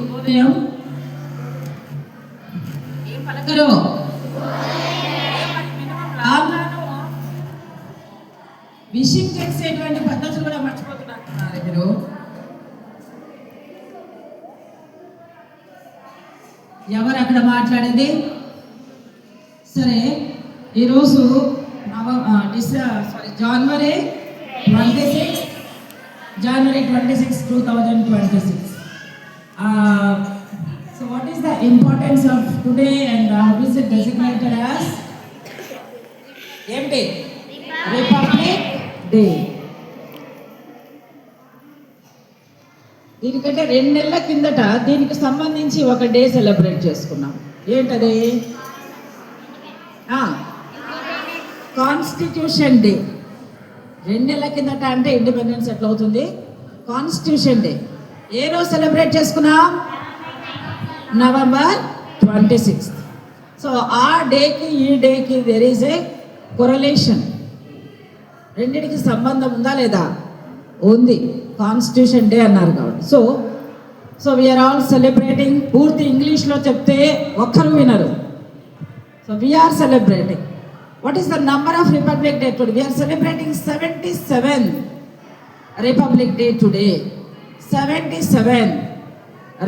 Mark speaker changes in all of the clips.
Speaker 1: శుభోదయం. ఏం పలకరు? విషయం చేసేటువంటి పద్ధతులు కూడా మర్చిపోతున్నారు మీరు. ఎవరు అక్కడ మాట్లాడేది? సరే, ఈరోజు జనవరి 26, 2026. So what is the importance of today and how is it designated as? Day? Republic Day. దీనికంటే 2 నెలల కిందట దీనికి సంబంధించి ఒక డే సెలబ్రేట్ చేసుకున్నాం. ఏంటది? Constitution day. 2 నెలల కిందట అంటే ఇండిపెండెన్స్ ఎట్లా అవుతుంది? కాన్స్టిట్యూషన్ డే ఏ రోజు సెలబ్రేట్ చేసుకున్నాం? నవంబర్ 26. సో ఆ డేకి ఈ డేకి దెర్ ఈజ్ ఏ కొరలేషన్. రెండింటికి సంబంధం ఉందా లేదా? ఉంది. కాన్స్టిట్యూషన్ డే అన్నారు కాబట్టి. So we are all celebrating. పూర్తి ఇంగ్లీష్లో చెప్తే ఒక్కరు వినరు. So we are celebrating. What is the number of Republic Day today? We are celebrating 77 Republic Day today. 77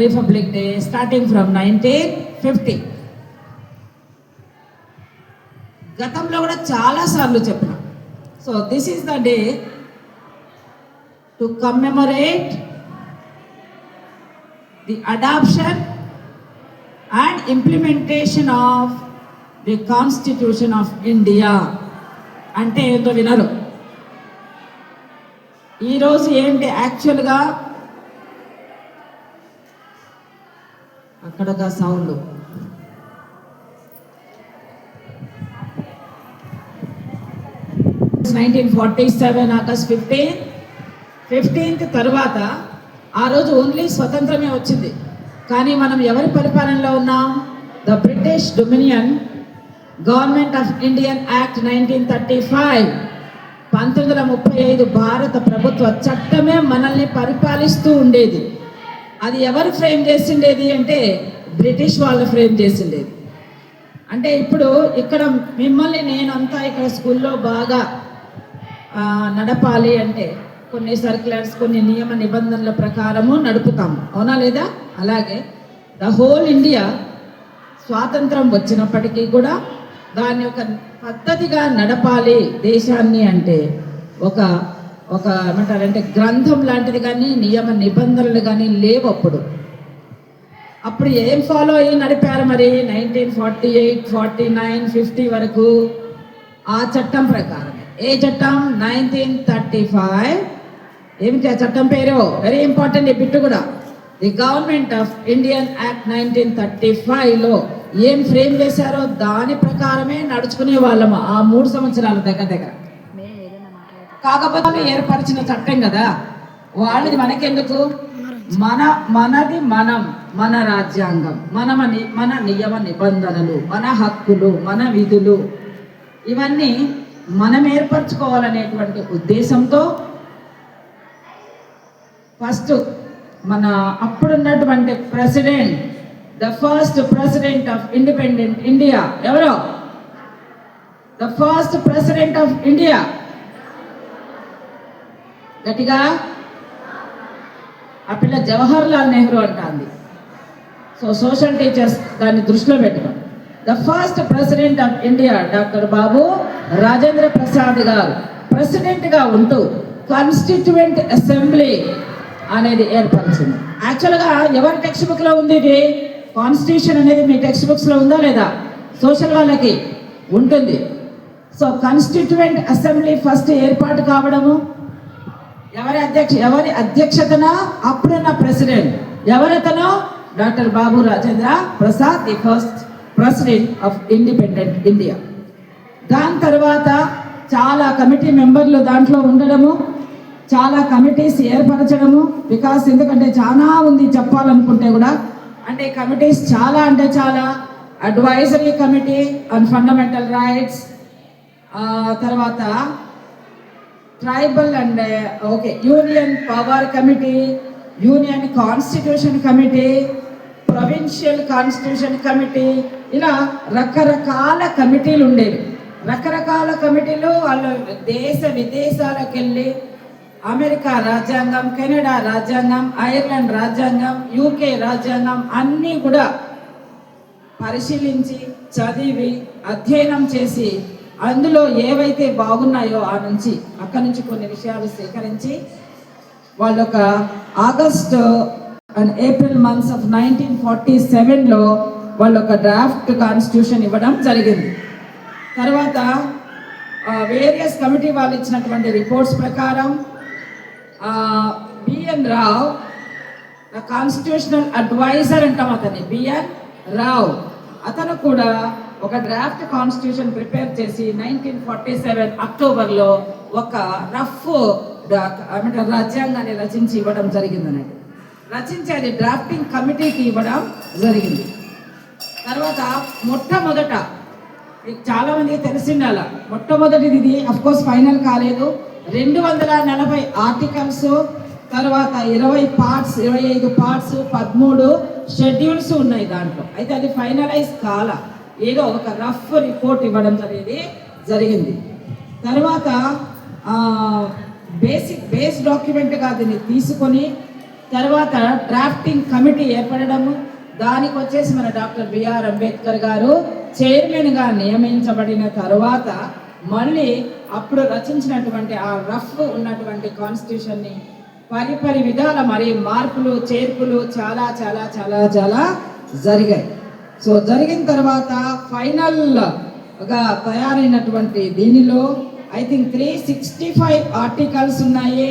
Speaker 1: Republic Day starting from 1950. గతంలో కూడా చాలా సార్లు చెప్పిన. So this is the day to commemorate the adoption and implementation of the constitution of India. అంటే ఏంటో వినరు. ఈరోజు ఏంటి యాక్చువల్గా? అక్కడగా సౌండ్ 1947 ఆగస్ట్ 15th తర్వాత ఆ రోజు ఓన్లీ స్వతంత్రమే వచ్చింది. కానీ మనం ఎవరి పరిపాలనలో ఉన్నాం? The British dominion government of Indian act 1935, 1935 భారత ప్రభుత్వ చట్టమే మనల్ని పరిపాలిస్తూ ఉండేది. అది ఎవరు ఫ్రేమ్ చేసిండేది అంటే బ్రిటిష్ వాళ్ళు ఫ్రేమ్ చేసిండేది. అంటే ఇప్పుడు ఇక్కడ మిమ్మల్ని నేనంతా ఇక్కడ స్కూల్లో బాగా నడపాలి అంటే కొన్ని సర్క్యులర్స్, కొన్ని నియమ నిబంధనల ప్రకారము నడుపుతాము, అవునా లేదా? అలాగే ద హోల్ ఇండియా స్వాతంత్రం వచ్చినప్పటికీ కూడా దాన్ని ఒక పద్ధతిగా నడపాలి దేశాన్ని అంటే ఒక ఏమంటారంటే గ్రంథం లాంటిది కానీ నియమ నిబంధనలు కానీ లేవు. అప్పుడు ఏం ఫాలో అయ్యి నడిపారు మరి? 1948, 49, 50 వరకు ఆ చట్టం ప్రకారం. ఏ చట్టం? 1935. ఏమిటి ఆ చట్టం పేరు? వెరీ ఇంపార్టెంట్ ఈ బిట్టు కూడా. The government of Indian act 1935లో ఏం ఫ్రేమ్ చేశారో దాని ప్రకారమే నడుచుకునే వాళ్ళము ఆ 3 సంవత్సరాల దగ్గర. కాకపోతే ఏర్పరిచిన చట్టం కదా, వాళ్ళది మనకెందుకు? మనది మన రాజ్యాంగం, మన నియమ నిబంధనలు, మన హక్కులు, మన విధులు, ఇవన్నీ మనం ఏర్పరచుకోవాలనేటువంటి ఉద్దేశంతో ఫస్ట్ మన అప్పుడున్నటువంటి president, the first president of independent India ఎవరో? The first president of India. గట్టిగా ఆ పిల్ల జవహర్ లాల్ నెహ్రూ అంటుంది. సో సోషల్ టీచర్స్ దాన్ని దృష్టిలో పెట్టుకోండి. The first president of India doctor Babu Rajendra Prasad గారు ప్రెసిడెంట్గా ఉంటూ కాన్స్టిట్యూయెంట్ అసెంబ్లీ అనేది ఏర్పరిచింది. యాక్చువల్గా ఎవరి టెక్స్ట్ బుక్లో ఉంది ఇది? కాన్స్టిట్యూషన్ అనేది మీ టెక్స్ట్ బుక్స్లో ఉందా లేదా? సోషల్ వాళ్ళకి ఉంటుంది. సో కాన్స్టిట్యూయెంట్ అసెంబ్లీ ఫస్ట్ ఏర్పాటు కావడము ఎవరి అధ్యక్షతన? అప్పుడున్న ప్రెసిడెంట్ ఎవరతను? Doctor Babu Rajendra Prasad, the first president of independent India. దాని తర్వాత చాలా కమిటీ మెంబర్లు దాంట్లో ఉండడము, చాలా కమిటీస్ ఏర్పరచడము. బికాస్ ఎందుకంటే చాలా ఉంది చెప్పాలనుకుంటే కూడా. అంటే కమిటీస్ చాలా అంటే చాలా. Advisory committee on fundamental rights, తర్వాత tribal and union power committee, union constitution committee, provincial constitution committee, ఇలా రకరకాల కమిటీలు ఉండేవి. రకరకాల కమిటీలు వాళ్ళు దేశ విదేశాలకు వెళ్ళి అమెరికా రాజ్యాంగం, కెనడా రాజ్యాంగం, ఐర్లాండ్ రాజ్యాంగం, యూకే రాజ్యాంగం అన్నీ కూడా పరిశీలించి చదివి అధ్యయనం చేసి అందులో ఏవైతే బాగున్నాయో అక్కడి నుంచి కొన్ని విషయాలు సేకరించి వాళ్ళొక August and April months of 1947లో వాళ్ళొక డ్రాఫ్ట్ కాన్స్టిట్యూషన్ ఇవ్వడం జరిగింది. తర్వాత వేరియస్ కమిటీ వాళ్ళు ఇచ్చినటువంటి రిపోర్ట్స్ ప్రకారం బిఎన్ రావ్ కాన్స్టిట్యూషనల్ అడ్వైజర్ అంటాం అతన్ని, బిఎన్ రావ్, అతను కూడా ఒక డ్రాఫ్ట్ కాన్స్టిట్యూషన్ ప్రిపేర్ చేసి 1947 అక్టోబర్లో ఒక రఫ్ రాజ్యాంగాన్ని రచించి ఇవ్వడం జరిగింది. రచించి అది డ్రాఫ్టింగ్ కమిటీకి ఇవ్వడం జరిగింది. తర్వాత మొట్టమొదట చాలా మందికి తెలిసిండాల, మొట్టమొదటిది ఇది అఫ్కోర్స్ ఫైనల్ కాలేదు. 240 ఆర్టికల్స్, తర్వాత 20 పార్ట్స్, 25 పార్ట్స్, 13 షెడ్యూల్స్ ఉన్నాయి దాంట్లో. అయితే అది ఫైనలైజ్ కాల, ఏదో ఒక రఫ్ రిపోర్ట్ ఇవ్వడం జరిగింది. తర్వాత బేస్ డాక్యుమెంట్గా దీన్ని తీసుకొని తర్వాత డ్రాఫ్టింగ్ కమిటీ ఏర్పడము, దానికి వచ్చేసి మన డాక్టర్ బిఆర్ అంబేద్కర్ గారు చైర్మన్గా నియమించబడిన తర్వాత మళ్ళీ అప్పుడు రచించినటువంటి ఆ రఫ్ ఉన్నటువంటి కాన్స్టిట్యూషన్ని పరిపరి విధాల మరి మార్పులు చేర్పులు చాలా చాలా చాలా చాలా జరిగాయి. సో జరిగిన తర్వాత ఫైనల్గా తయారైనటువంటి దీనిలో ఐ థింక్ 365 ఆర్టికల్స్ ఉన్నాయి,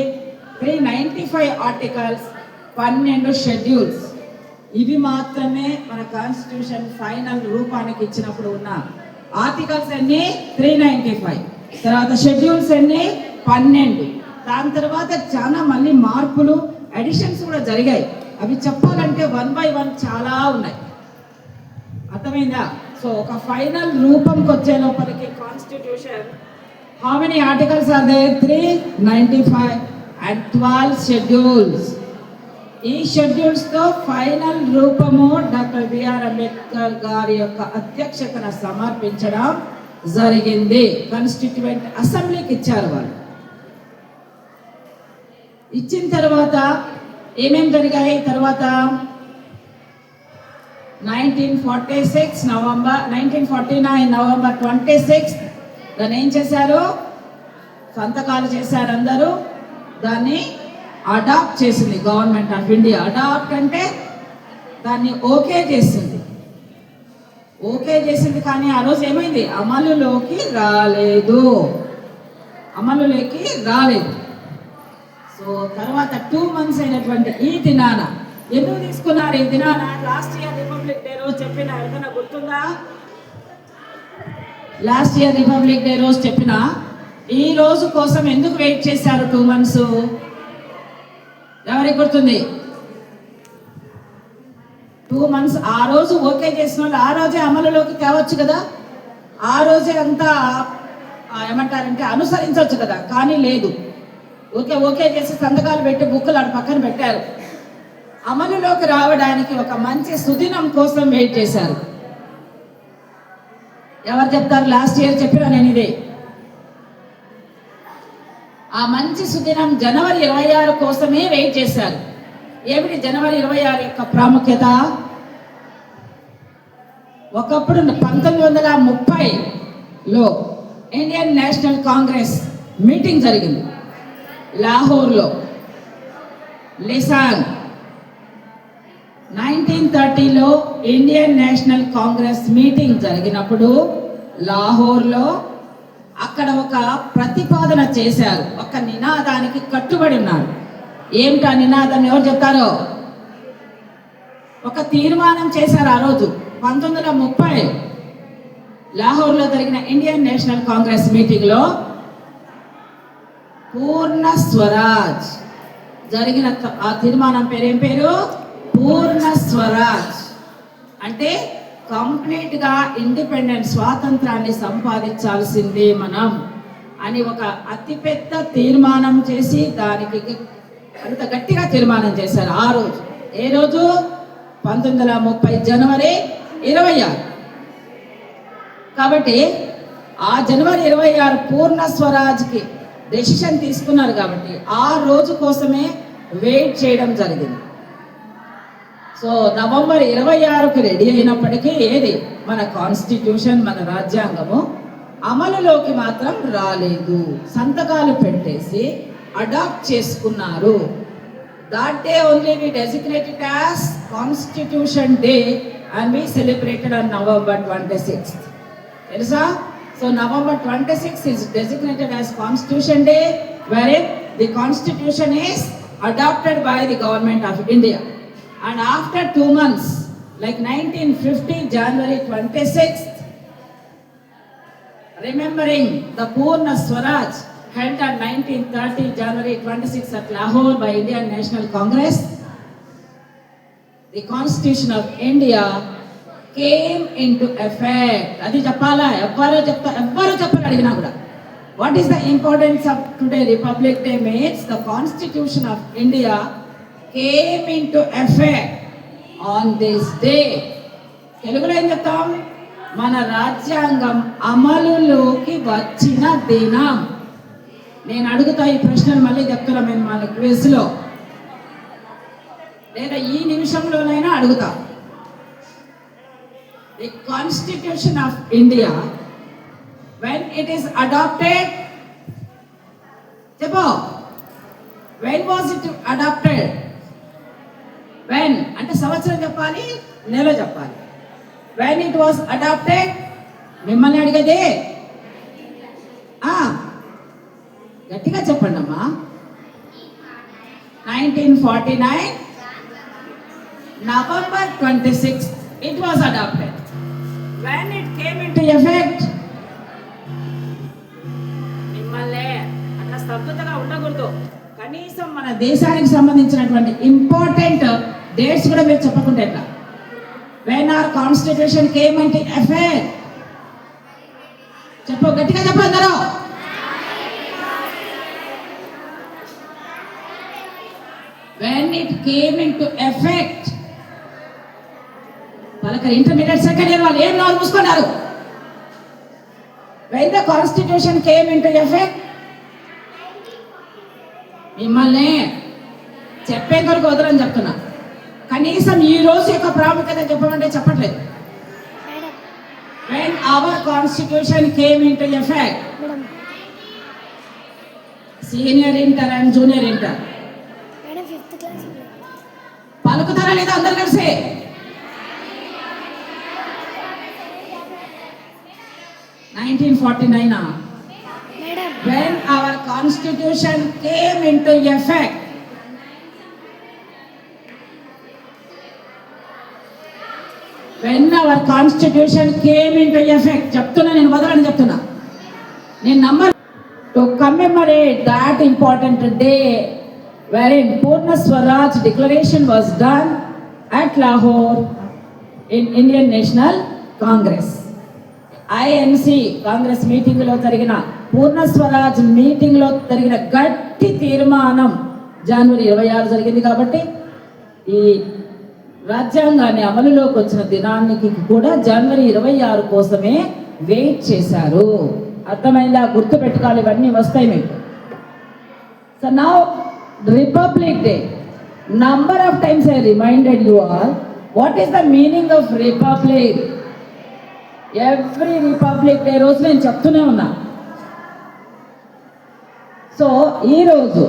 Speaker 1: 395 ఆర్టికల్స్, 12 షెడ్యూల్స్. ఇవి మాత్రమే మన కాన్స్టిట్యూషన్ ఫైనల్ రూపానికి ఇచ్చినప్పుడు ఉన్న ఆర్టికల్స్ అన్ని 395, తర్వాత షెడ్యూల్స్ అన్ని 12. దాని తర్వాత చాలా మళ్ళీ మార్పులు అడిషన్స్ కూడా జరిగాయి. అవి చెప్పాలంటే 1 by 1 చాలా ఉన్నాయి. అర్థమైందా? సో ఒక ఫైనల్ రూపంకి వచ్చే లోపలికి constitution how many articles are there? 395 and 12 schedules. ఈ షెడ్యూల్స్తో ఫైనల్ రూపము డాక్టర్ బిఆర్ అంబేద్కర్ గారి యొక్క అధ్యక్షతన సమర్పించడం జరిగింది. కాన్స్టిట్యూయెంట్ అసెంబ్లీకి ఇచ్చారు. వాళ్ళు ఇచ్చిన తర్వాత ఏమేం జరిగాయి? తర్వాత 1949 నవంబర్ 26 దాన్ని ఏం చేశారు? సంతకాలు చేశారు అందరూ. దాన్ని అడాప్ట్ చేసింది గవర్నమెంట్ ఆఫ్ ఇండియా. అడాప్ట్ అంటే దాన్ని ఓకే చేసింది. ఓకే చేసింది కానీ ఆ రోజు ఏమైంది? అమలులోకి రాలేదు. సో తర్వాత 2 months అయినటువంటి ఈ దినాన ఎందుకు తీసుకున్నారు? ఈ దినాన లాస్ట్ ఇయర్ రిపబ్లిక్ డే రోజు చెప్పిన ఏదైనా గుర్తుందా? లాస్ట్ ఇయర్ రిపబ్లిక్ డే రోజు చెప్పిన ఈ రోజు కోసం ఎందుకు వెయిట్ చేశారు 2 months? ఎవరికి గుర్తుంది? 2 months ఆ రోజు ఓకే చేసిన వాళ్ళు ఆ రోజే అమలులోకి తేవచ్చు కదా, ఆ రోజే అంతా ఏమంటారంటే అనుసరించవచ్చు కదా. కానీ లేదు, ఓకే చేసి సంతకాలు పెట్టి బుక్కులు ఆడ పక్కన పెట్టారు. అమలులోకి రావడానికి ఒక మంచి సుదినం కోసం వెయిట్ చేశారు. ఎవరు చెప్తారు? లాస్ట్ ఇయర్ చెప్పినా నేను ఇదే. ఆ మంచి సుదినం జనవరి 26 కోసమే వెయిట్ చేశారు. ఏమిటి జనవరి 26 యొక్క ప్రాముఖ్యత? ఒకప్పుడు 1930లో ఇండియన్ నేషనల్ కాంగ్రెస్ మీటింగ్ జరిగింది లాహోర్లో, లిసాన్. 1930లో ఇండియన్ నేషనల్ కాంగ్రెస్ మీటింగ్ జరిగినప్పుడు లాహోర్లో అక్కడ ఒక ప్రతిపాదన చేశారు, ఒక నినాదానికి కట్టుబడి ఉన్నారు. ఏమిటా నినాదం? ఎవరు చెప్తారో? ఒక తీర్మానం చేశారు ఆ రోజు 1930 లాహోర్లో జరిగిన ఇండియన్ నేషనల్ కాంగ్రెస్ మీటింగ్లో. పూర్ణ స్వరాజ్ జరిగిన ఆ తీర్మానం పేరు ఏం పేరు? పూర్ణ స్వరాజ్. అంటే కంప్లీట్గా ఇండిపెండెంట్ స్వాతంత్రాన్ని సంపాదించాల్సిందే మనం అని ఒక అతిపెద్ద తీర్మానం చేసి దానికి అంత గట్టిగా తీర్మానం చేశారు ఆ రోజు. ఏ రోజు? 1930 జనవరి 26. కాబట్టి ఆ జనవరి 26 పూర్ణ స్వరాజ్కి డెసిషన్ తీసుకున్నారు కాబట్టి ఆ రోజు కోసమే వెయిట్ చేయడం జరిగింది. సో నవంబర్ 26కి రెడీ అయినప్పటికీ ఏది మన కాన్స్టిట్యూషన్, మన రాజ్యాంగము అమలులోకి మాత్రం రాలేదు. సంతకాలు పెట్టేసి అడాప్ట్ చేసుకున్నారు. That day only we designated as Constitution Day and we celebrated on November 26th. తెలుసా? So November 26th is designated as Constitution Day, wherein the Constitution is adopted by the government of India. And after 2 months, like 1950 January 26th, remembering the Purna Swaraj held on 1930 January 26th at Lahore by Indian National Congress, the Constitution of India came into effect. Adi cheppala evvaru chepparu adigina kuda. What is the importance of today Republic Day means the Constitution of India came into effect on this day. Telugulo em cheptam? మన రాజ్యాంగం అమలులోకి వచ్చిన దినం. నేను అడుగుతా ఈ ప్రశ్నలు మళ్ళీ చెప్తున్నా మేము మన క్విజ్లో, లేదా ఈ నిమిషంలోనైనా అడుగుతా. The constitution of India when it is adopted, చెప్పు, when was it adopted? When అంటే సంవత్సరం చెప్పాలి, నెల చెప్పాలి. When it was adopted, మిమ్మల్ని అడిగేదే గట్టిగా చెప్పండి అమ్మా. 1949 November 26th it was adopted. When it came into effect, మిమ్మల్ని అట్లా స్తబ్దతగా ఉండకూడదు. కనీసం మన దేశానికి సంబంధించినటువంటి ఇంపార్టెంట్ డేట్స్ కూడా మీరు చెప్పకుండా ఎట్లా? When our constitution came into effect, చెప్పు, గట్టిగా చెప్పు అందరూ. When it came into effect, వాళ్ళకి ఇంటర్మీడియట్ సెకండ్ ఇయర్ వాళ్ళు ఏం నోరు మూసుకున్నారు? When the constitution came into effect, మిమ్మల్ని చెప్పే కొరకు వదలని చెప్తున్నా. కనీసం ఈ రోజు యొక్క ప్రాముఖ్యత చెప్పమంటే చెప్పట్లేదు. When our constitution came into effect, senior inter and junior inter పలుకుతారా లేదా అందరు కలిసి? Nineteen 49 when our constitution came into effect, when our constitution came into effect, చెప్తున్నా, నేను వదలని చెప్తున్నా. నేను number to commemorate that important day wherein Purna Swaraj declaration was done at Lahore in Indian National Congress. INC Congress meeting లో జరిగిన పూర్ణ Swaraj meeting లో జరిగిన గట్టి తీర్మానం జనవరి 26 జరిగింది. కాబట్టి ఈ రాజ్యాంగాన్ని అమలులోకి వచ్చిన దినానికి కూడా జనవరి 26 కోసమే వెయిట్ చేశారు. అర్థమైందా? గుర్తు పెట్టుకోవాలి, ఇవన్నీ వస్తాయి మీకు. So now republic day, number of times I reminded you all what is the meaning of republic. Every republic day రోజు నేను చెప్తూనే ఉన్నా. సో ఈరోజు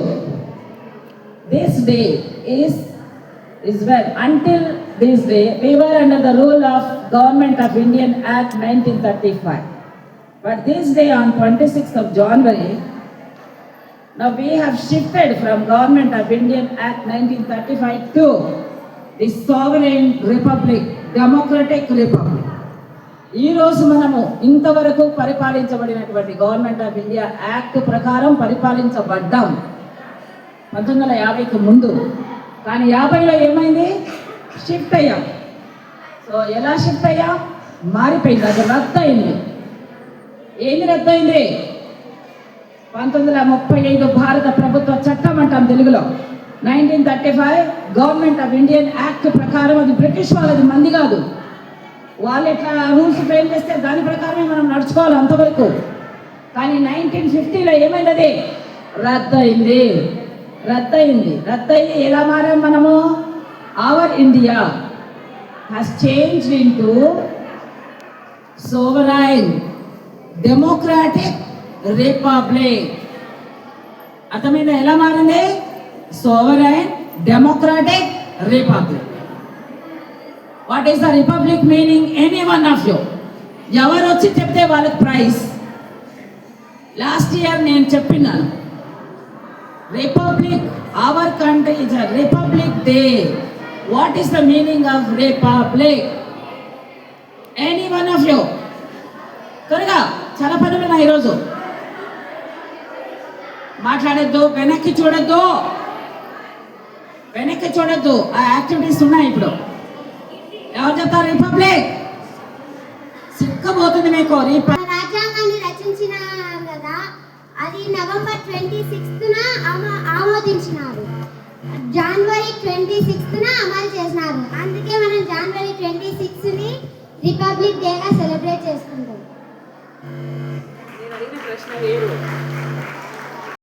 Speaker 1: this day is well, until this day we were under the rule of Government of Indian Act 1935, but this day on 26th of January, now we have shifted from Government of Indian Act 1935 to the sovereign republic, democratic republic. ఈ రోజు మనము ఇంతవరకు పరిపాలించబడినటువంటి government of India act ప్రకారం పరిపాలించబడ్డాం 1950కి ముందు. కానీ 50లో ఏమైంది? Shift అయ్యాం. So ఎలా షిఫ్ట్ అయ్యాం? మారిపోయింది, అది రద్దు అయింది. ఏంది రద్దు అయింది? 1935 భారత ప్రభుత్వ చట్టం అంటాం తెలుగులో. 1935 గవర్నమెంట్ ఆఫ్ ఇండియన్ యాక్ట్ ప్రకారం, అది బ్రిటిష్ వాళ్ళది, మంది కాదు. వాళ్ళు ఎట్లా రూల్స్ ఫ్రేమ్ చేస్తే దాని ప్రకారమే మనం నడుచుకోవాలి అంతవరకు. కానీ 1950లో ఏమైనది? రద్దయింది. రద్దయి ఎలా మారాం మనము? Our India has changed into sovereign democratic republic. అర్థమైందా ఎలా మారింది? sovereign democratic republic. What is the republic meaning? Any one of you, ఎవరు వచ్చి చెప్తే వాళ్ళకి ప్రైజ్. లాస్ట్ ఇయర్ నేను చెప్పినాను, republic, our country is a republic day. What is the meaning of republic? Any one of you? త్వరగా, చాలా పని విన్నా ఈరోజు. మాట్లాడద్దు, వెనక్కి చూడద్దు. ఆ యాక్టివిటీస్ ఉన్నాయి ఇప్పుడు. ఎవరు చెప్తారు రిపబ్లిక్? సిక్కబోతుంది మీకు.
Speaker 2: రాజ్యాంగాన్ని రచించినారు కదా, అది నవంబర్ 26న ఆమోదించినారు. జనవరి 26న అమలు చేసినారు. అందుకే మనం జనవరి 26ని రిపబ్లిక్ డేగా సెలబ్రేట్ చేసుకుంటాం.
Speaker 1: నేను అడిగిన ప్రశ్న వేరు.